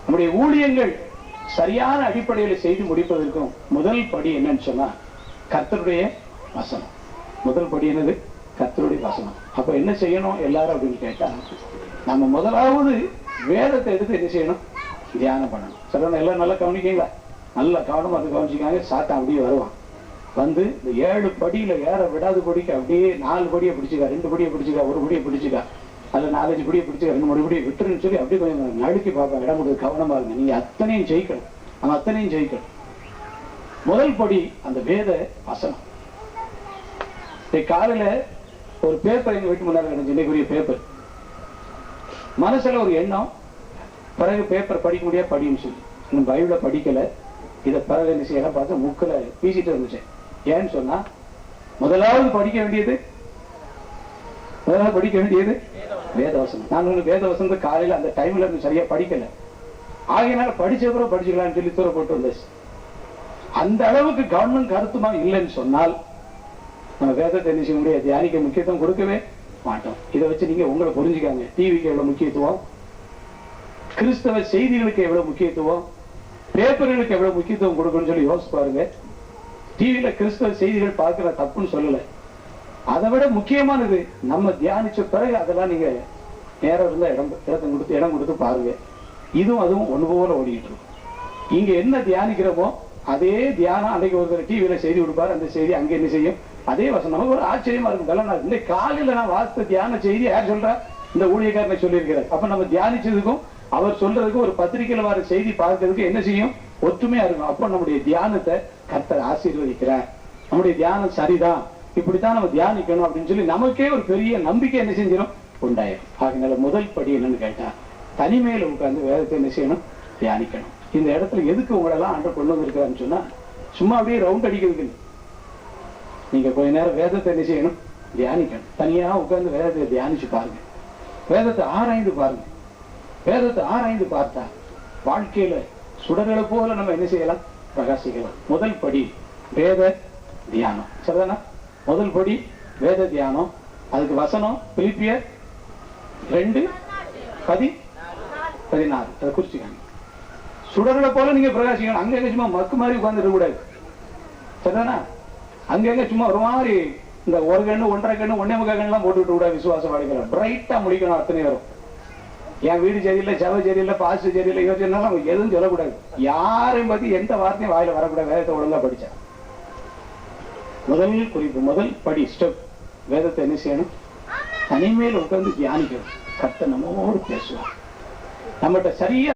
நம்முடைய ஊழியங்கள் சரியான அடிப்படையில் செய்து முடிப்பதற்கும் முதல் படி என்னன்னு சொன்னா கர்த்தருடைய வசனம். முதல் படி என்னது? கர்த்தருடைய வசனம். அப்ப என்ன செய்யணும் எல்லாரும் அப்படின்னு கேட்டா, நம்ம முதலாவது வேதத்தை எடுத்து என்ன செய்யணும்? தியானம் பண்ணணும். சொல்ல எல்லாம் நல்லா கவனிக்கீங்களா? நல்ல கவனமா அதை கவனிச்சுக்காங்க. சாத்தான் அப்படியே வருவான், வந்து இந்த 7 படியில ஏற விடாது படிக்க அப்படியே 4 படியை பிடிச்சிக்கா, 2 படியை பிடிச்சிக்கா, 1 படியை பிடிச்சிக்கா, அதுல 4-5 படியை பிடிச்சிக்கா, 2-3 படியை விட்டுருன்னு சொல்லி அப்படியே கொஞ்சம் நடுக்கி பார்ப்பேன். இடம் கொடுத்து கவனமா இருங்க. நீங்க அத்தனையும் ஜெயிக்கணும். நம்ம அத்தனையும் ஜெயிக்கணும். முதல் படி அந்த வேத வசனம். காலையில ஒரு பேப்பர் எங்க வீட்டு முன்னாடி கிடைச்சு, இன்னைக்குரிய பேப்பர். மனசுல ஒரு எண்ணம், பிறகு பேப்பர் படிக்க முடியாது படின்னு சொல்லி இன்னும் பைபிள படிக்கல. இதை பிறகு என்ன செய்யலாம் பார்த்து மூக்கில் வீசிட்டு இருந்துச்சேன். ஏன்னு சொன்னா முதலாவது படிக்க வேண்டியது வேதவசனம். நான் ஒண்ணு வேதவசனத்தை காலையில அந்த டைம்ல இருந்து சரியா படிக்கல, ஆகையினால படிச்சப்பறம் படிச்சுக்கலாம்னு சொல்லி தூர போட்டு வந்துச்சு. அந்த அளவுக்கு கவனம் கருத்துமா இல்லைன்னு சொன்னால் நம்ம வேதத்தை என்ன செய்ய முடியாது, தியானிக்க முக்கியத்துவம் கொடுக்கவே மாட்டோம். இதை வச்சு நீங்க உங்களை புரிஞ்சுக்காங்க. டிவிக்கு எவ்வளவு முக்கியத்துவம், கிறிஸ்தவ செய்திகளுக்கு எவ்வளவு முக்கியத்துவம், பேப்பர்களுக்கு எவ்வளவு முக்கியத்துவம் கொடுக்கணும்னு சொல்லி யோசிச்சு பாருங்க. டிவியில கிறிஸ்தவ செய்திகள் பார்க்கிற தப்புன்னு சொல்லல, அதை விட முக்கியமானது நம்ம தியானிச்ச பிறகு அதெல்லாம் நீங்க நேரம் இருந்தா இடம் கொடுத்து பாருங்க. இதுவும் அதுவும் ஒன்று போல ஓடிக்கிட்டு இருக்கும். இங்க என்ன தியானிக்கிறோமோ அதே தியானம் அன்னைக்கு ஒருத்தர் டிவியில செய்தி கொடுப்பாரு, அந்த செய்தி அங்க என்ன செய்யும், அதே வசனம். நமக்கு ஒரு ஆச்சரியமா இருக்கும். இந்த காலையில நான் வாசித்த தியான செய்தி யார் சொல்றா? இந்த ஊழியக்காரனை சொல்லியிருக்கிறார். அப்ப நம்ம தியானிச்சதுக்கும் அவர் சொல்றதுக்கும் ஒரு பத்திரிகையில வர செய்தி பார்க்கறதுக்கு என்ன செய்யும், ஒற்றுமையா இருக்கும். அப்ப நம்முடைய தியானத்தை கர்த்தர் ஆசீர்வதிக்கிறார். நம்முடைய தியானம் சரிதான், இப்படித்தான் நம்ம தியானிக்கணும் அப்படின்னு சொல்லி நமக்கே ஒரு பெரிய நம்பிக்கை என்ன செஞ்சிடும், உண்டாயிரும். ஆகினால முதல் படி என்னன்னு கேட்டா, தனிமையில உட்கார்ந்து வேதத்தை என்ன செய்யணும், தியானிக்கணும். இந்த இடத்துல எதுக்கு உங்களெல்லாம் ஆண்டவர் கொண்டு வந்திருக்காருன்னு சொன்னா, சும்மா அப்படியே ரவுண்ட் அடிக்கிறதுக்கு நீங்க கொஞ்ச நேரம் வேதத்தை என்ன செய்யணும், தியானிக்கணும். தனியா உட்கார்ந்து வேதத்தை தியானிச்சு பாருங்க, வேதத்தை ஆராய்ந்து பாருங்க. வேதத்தை ஆராய்ந்து பார்த்தா வாழ்க்கையில சுடர்களை போல நம்ம என்ன செய்யலாம், பிரகாசிக்கலாம். முதல் படி வேத தியானம். சரிதானா? முதல் படி வேத தியானம். அதுக்கு வசனம் பிலிப்பியர் 2:14 அதை குறிச்சுக்காங்க. சுடர்களை போல நீங்க பிரகாசிக்கணும். அங்க சும்மா மக்கு மாதிரி உட்கார்ந்து கூடாது. சரிதானா? அங்க சும்மா ஒரு மாதிரி இந்த 1 கண்ணு 1.5 கண்ணு 1.25 கண்ணெல்லாம் போட்டுவிட்டு கூட விசுவாசம் அடைக்கலாம். பிரைட்டா முடிக்கணும். அத்தனை வரும். என் வீடு சரியில்லை, செவ சரியில்லை, பாசு சரியில்லை, யோசனாலும் எதுவும் சொல்லக்கூடாது. யாரையும் பத்தி எந்த வார்த்தையும் வாயில வரக்கூடாது. வேதத்தை ஒழுங்கா படிச்சா முதல் குறிப்பு, முதல் படி ஸ்டெப். வேதத்தை என்ன செய்யணும், தனிமையில உட்கார்ந்து தியானிக்கணும். கர்த்தர் நம்மோடு பேசுவார். நம்மகிட்ட சரியா